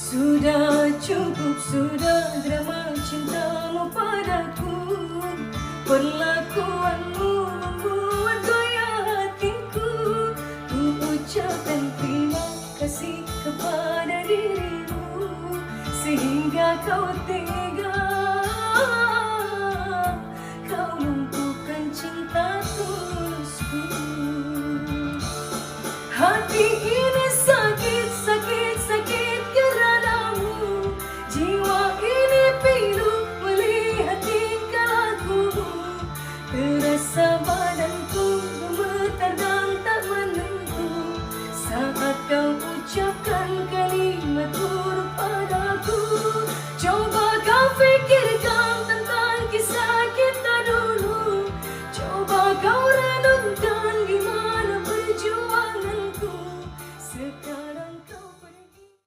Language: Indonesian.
Sudah cukup, sudah drama cintamu padaku. Perlakuanmu membuat goyah hatiku. Ku ucapkan terima kasih kepada dirimu, sehingga kau tega, kau lumpuhkan cinta tulusku. Hati ini sakit, sakit, sakit keranamu. Jiwa ini pilu melihat tingkah lakumu. Terasa badanku gemetar dan tak menentu saat kau ucapkan kalimat buruk padaku.